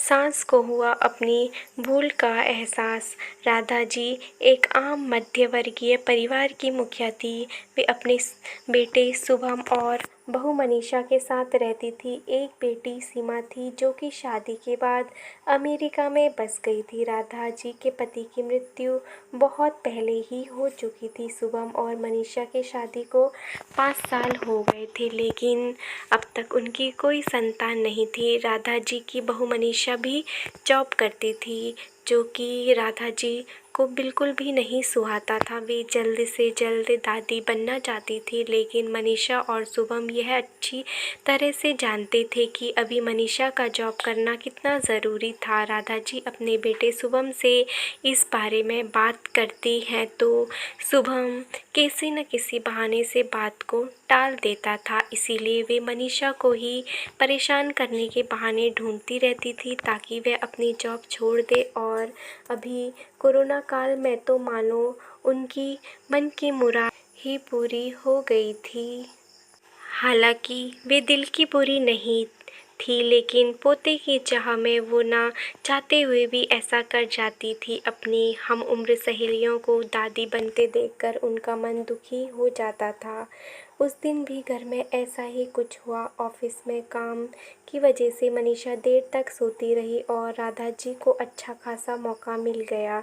सास को हुआ अपनी भूल का एहसास। राधा जी एक आम मध्यवर्गीय परिवार की मुखिया थी। वे अपने बेटे शुभम और बहू मनीषा के साथ रहती थी। एक बेटी सीमा थी जो कि शादी के बाद अमेरिका में बस गई थी। राधा जी के पति की मृत्यु बहुत पहले ही हो चुकी थी। शुभम और मनीषा की शादी को 5 साल हो गए थे, लेकिन अब तक उनकी कोई संतान नहीं थी। राधा जी की बहू मनीषा भी जॉब करती थी, जो कि राधा जी को बिल्कुल भी नहीं सुहाता था। वे जल्द से जल्द दादी बनना चाहती थी, लेकिन मनीषा और शुभम यह अच्छी तरह से जानते थे कि अभी मनीषा का जॉब करना कितना ज़रूरी था। राधा जी अपने बेटे शुभम से इस बारे में बात करती हैं तो शुभम किसी न किसी बहाने से बात को टाल देता था। इसीलिए वे मनीषा को ही परेशान करने के बहाने ढूंढती रहती थी ताकि वह अपनी जॉब छोड़ दे। और अभी कोरोना काल में तो मानो उनकी मन की मुराद ही पूरी हो गई थी। हालांकि वे दिल की बुरी नहीं थी, लेकिन पोते की चाह में वो ना चाहते हुए भी ऐसा कर जाती थी। अपनी हम उम्र सहेलियों को दादी बनते देखकर उनका मन दुखी हो जाता था। उस दिन भी घर में ऐसा ही कुछ हुआ। ऑफिस में काम की वजह से मनीषा देर तक सोती रही और राधा जी को अच्छा खासा मौका मिल गया।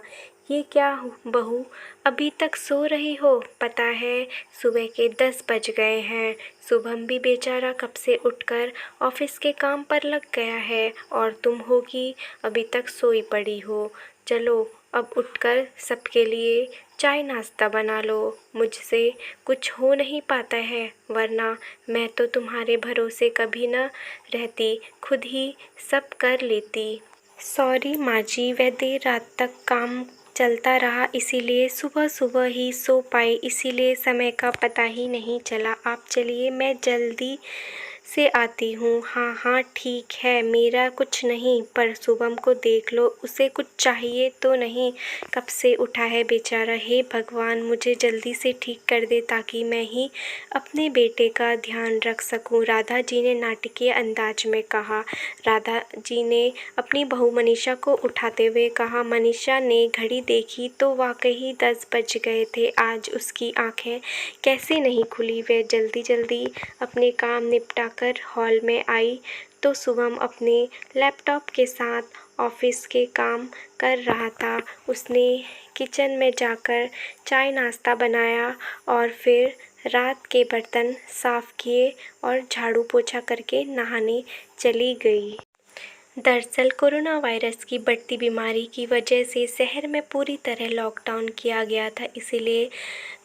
ये क्या बहू, अभी तक सो रही हो? पता है सुबह के 10 बज गए हैं। शुभम भी बेचारा कब से उठकर ऑफिस के काम पर लग गया है और तुम होगी अभी तक सोई पड़ी हो। चलो अब उठकर सबके लिए चाय नाश्ता बना लो। मुझसे कुछ हो नहीं पाता है, वरना मैं तो तुम्हारे भरोसे कभी न रहती, खुद ही सब कर लेती। सॉरी माँ जी, वह देर रात तक काम चलता रहा, इसीलिए सुबह सुबह ही सो पाई, इसीलिए समय का पता ही नहीं चला। आप चलिए, मैं जल्दी से आती हूँ। हाँ हाँ ठीक है, मेरा कुछ नहीं, पर शुभम को देख लो, उसे कुछ चाहिए तो नहीं? कब से उठा है बेचारा। हे भगवान, मुझे जल्दी से ठीक कर दे ताकि मैं ही अपने बेटे का ध्यान रख सकूं, राधा जी ने नाटकीय अंदाज में कहा। राधा जी ने अपनी बहू मनीषा को उठाते हुए कहा। मनीषा ने घड़ी देखी तो वाकई 10 बज गए थे। आज उसकी आंखें कैसे नहीं खुली। वह जल्दी जल्दी अपने काम निपटाकर हॉल में आई तो शुभम अपने लैपटॉप के साथ ऑफिस के काम कर रहा था। उसने किचन में जाकर चाय नाश्ता बनाया और फिर रात के बर्तन साफ किए और झाड़ू पोछा करके नहाने चली गई। दरअसल कोरोना वायरस की बढ़ती बीमारी की वजह से शहर में पूरी तरह लॉकडाउन किया गया था, इसीलिए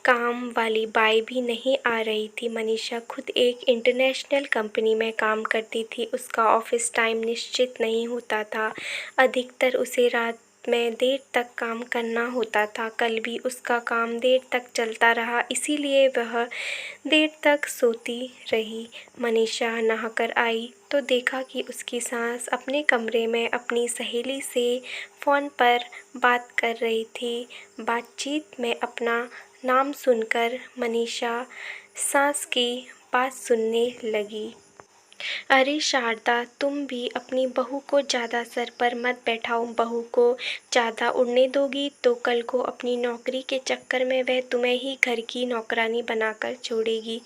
काम वाली बाई भी नहीं आ रही थी। मनीषा खुद एक इंटरनेशनल कंपनी में काम करती थी। उसका ऑफिस टाइम निश्चित नहीं होता था। अधिकतर उसे रात में देर तक काम करना होता था। कल भी उसका काम देर तक चलता रहा, इसीलिए वह देर तक सोती रही। मनीषा नहाकर आई तो देखा कि उसकी सास अपने कमरे में अपनी सहेली से फ़ोन पर बात कर रही थी। बातचीत में अपना नाम सुनकर मनीषा सास की बात सुनने लगी। अरे शारदा, तुम भी अपनी बहू को ज़्यादा सर पर मत बैठाओ। बहू को ज़्यादा उड़ने दोगी तो कल को अपनी नौकरी के चक्कर में वह तुम्हें ही घर की नौकरानी बनाकर छोड़ेगी।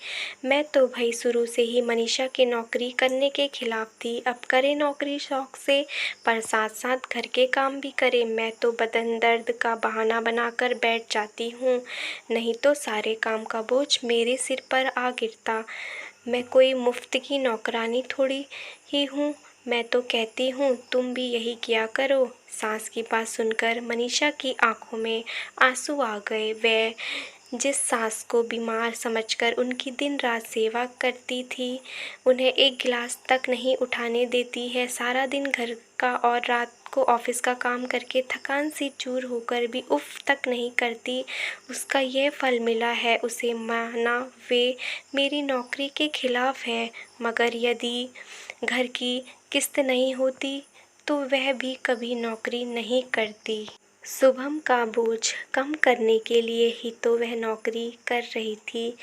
मैं तो भाई शुरू से ही मनीषा के नौकरी करने के खिलाफ थी। अब करे नौकरी शौक से, पर साथ साथ घर के काम भी करे। मैं तो बदन दर्द का बहाना बनाकर बैठ जाती हूँ, नहीं तो सारे काम का बोझ मेरे सिर पर आ गिरता। मैं कोई मुफ्त की नौकरानी थोड़ी ही हूँ। मैं तो कहती हूँ तुम भी यही किया करो। सास की बात सुनकर मनीषा की आंखों में आंसू आ गए। वह जिस सास को बीमार समझकर उनकी दिन रात सेवा करती थी, उन्हें एक गिलास तक नहीं उठाने देती है। सारा दिन घर का और रात को ऑफिस का काम करके थकान सी चूर होकर भी उफ तक नहीं करती, उसका यह फल मिला है उसे। माना वे मेरी नौकरी के खिलाफ है, मगर यदि घर की किस्त नहीं होती तो वह भी कभी नौकरी नहीं करती। शुभम का बोझ कम करने के लिए ही तो वह नौकरी कर रही थी।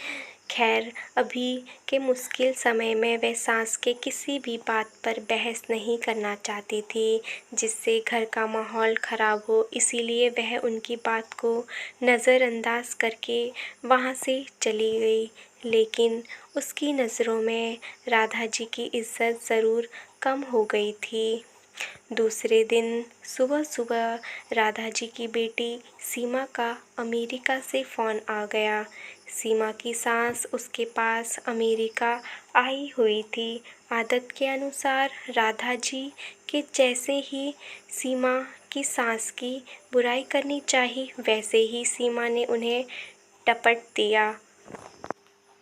खैर अभी के मुश्किल समय में वह सास के किसी भी बात पर बहस नहीं करना चाहती थी जिससे घर का माहौल ख़राब हो, इसीलिए वह उनकी बात को नज़रअंदाज करके वहाँ से चली गई। लेकिन उसकी नज़रों में राधा जी की इज़्ज़त ज़रूर कम हो गई थी। दूसरे दिन सुबह-सुबह राधा जी की बेटी सीमा का अमेरिका से फ़ोन आ गया। सीमा की सास उसके पास अमेरिका आई हुई थी। आदत के अनुसार राधा जी के जैसे ही सीमा की सास की बुराई करनी चाहिए, वैसे ही सीमा ने उन्हें टपट दिया।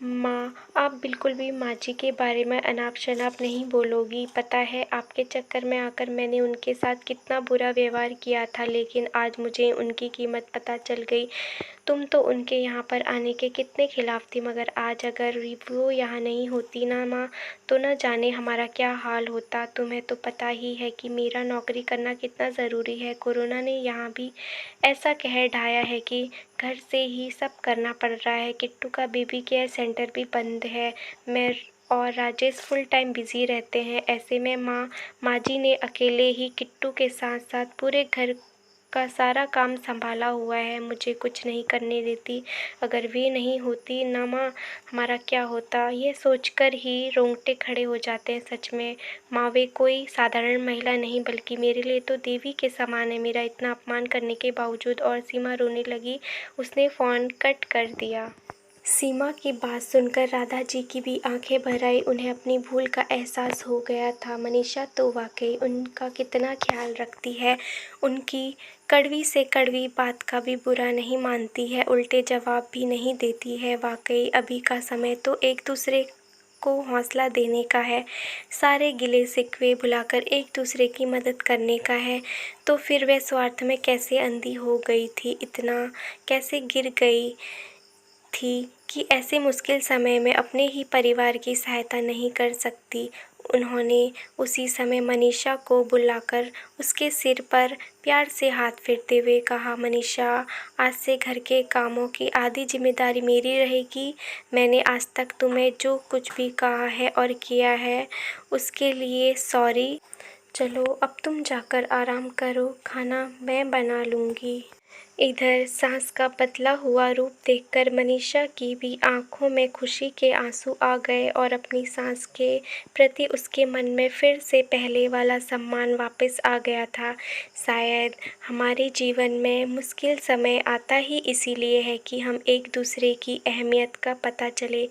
माँ, आप बिल्कुल भी माँ जी के बारे में अनाप-शनाप नहीं बोलोगी। पता है आपके चक्कर में आकर मैंने उनके साथ कितना बुरा व्यवहार किया था, लेकिन आज मुझे उनकी कीमत पता चल गई। तुम तो उनके यहाँ पर आने के कितने खिलाफ थी, मगर आज अगर वो यहाँ नहीं होती ना माँ, तो न जाने हमारा क्या हाल होता। तुम्हें तो पता ही है कि मेरा नौकरी करना कितना ज़रूरी है। कोरोना ने यहाँ भी ऐसा कहर ढाया है कि घर से ही सब करना पड़ रहा है। किट्टू का बेबी केयर सेंटर भी बंद है। मैं और राजेश फुल टाइम बिज़ी रहते हैं। ऐसे में माँ जी ने अकेले ही किट्टू के साथ साथ पूरे घर का सारा काम संभाला हुआ है, मुझे कुछ नहीं करने देती। अगर वे नहीं होती ना माँ, हमारा क्या होता, ये सोचकर ही रोंगटे खड़े हो जाते हैं सच में। माँ, वे कोई साधारण महिला नहीं बल्कि मेरे लिए तो देवी के समान है। मेरा इतना अपमान करने के बावजूद। और सीमा रोने लगी। उसने फ़ोन कट कर दिया। सीमा की बात सुनकर राधा जी की भी आंखें भर आई। उन्हें अपनी भूल का एहसास हो गया था। मनीषा तो वाकई उनका कितना ख्याल रखती है। उनकी कड़वी से कड़वी बात का भी बुरा नहीं मानती है, उल्टे जवाब भी नहीं देती है। वाकई अभी का समय तो एक दूसरे को हौसला देने का है, सारे गिले शिकवे भुलाकर एक दूसरे की मदद करने का है। तो फिर वह स्वार्थ में कैसे अंधी हो गई थी, इतना कैसे गिर गई थी कि ऐसे मुश्किल समय में अपने ही परिवार की सहायता नहीं कर सकती। उन्होंने उसी समय मनीषा को बुलाकर उसके सिर पर प्यार से हाथ फेरते हुए कहा, मनीषा, आज से घर के कामों की आधी जिम्मेदारी मेरी रहेगी। मैंने आज तक तुम्हें जो कुछ भी कहा है और किया है उसके लिए सॉरी। चलो अब तुम जाकर आराम करो, खाना मैं बना लूँगी। इधर सास का बदला हुआ रूप देखकर मनीषा की भी आंखों में खुशी के आंसू आ गए और अपनी सास के प्रति उसके मन में फिर से पहले वाला सम्मान वापस आ गया था। शायद हमारे जीवन में मुश्किल समय आता ही इसीलिए है कि हम एक दूसरे की अहमियत का पता चले।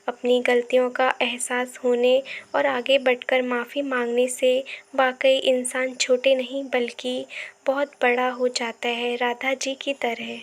अपनी गलतियों का एहसास होने और आगे बढ़कर माफ़ी मांगने से वाकई इंसान छोटे नहीं बल्कि बहुत बड़ा हो जाता है, राधा जी की तरह।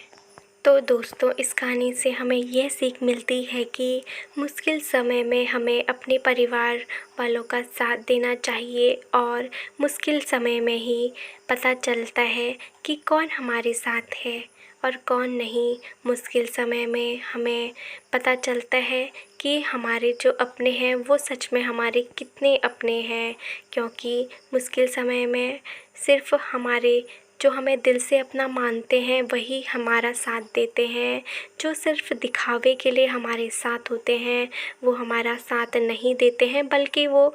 तो दोस्तों, इस कहानी से हमें यह सीख मिलती है कि मुश्किल समय में हमें अपने परिवार वालों का साथ देना चाहिए और मुश्किल समय में ही पता चलता है कि कौन हमारे साथ है और कौन नहीं। मुश्किल समय में हमें पता चलता है कि हमारे जो अपने हैं वो सच में हमारे कितने अपने हैं, क्योंकि मुश्किल समय में सिर्फ हमारे जो हमें दिल से अपना मानते हैं वही हमारा साथ देते हैं। जो सिर्फ दिखावे के लिए हमारे साथ होते हैं वो हमारा साथ नहीं देते हैं, बल्कि वो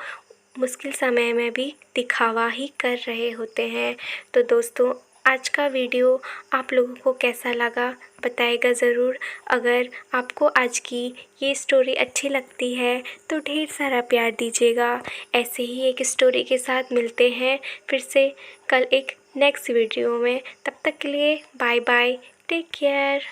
मुश्किल समय में भी दिखावा ही कर रहे होते हैं। तो दोस्तों, आज का वीडियो आप लोगों को कैसा लगा बताइएगा ज़रूर। अगर आपको आज की ये स्टोरी अच्छी लगती है तो ढेर सारा प्यार दीजिएगा। ऐसे ही एक स्टोरी के साथ मिलते हैं फिर से कल एक नेक्स्ट वीडियो में। तब तक के लिए बाय बाय, टेक केयर।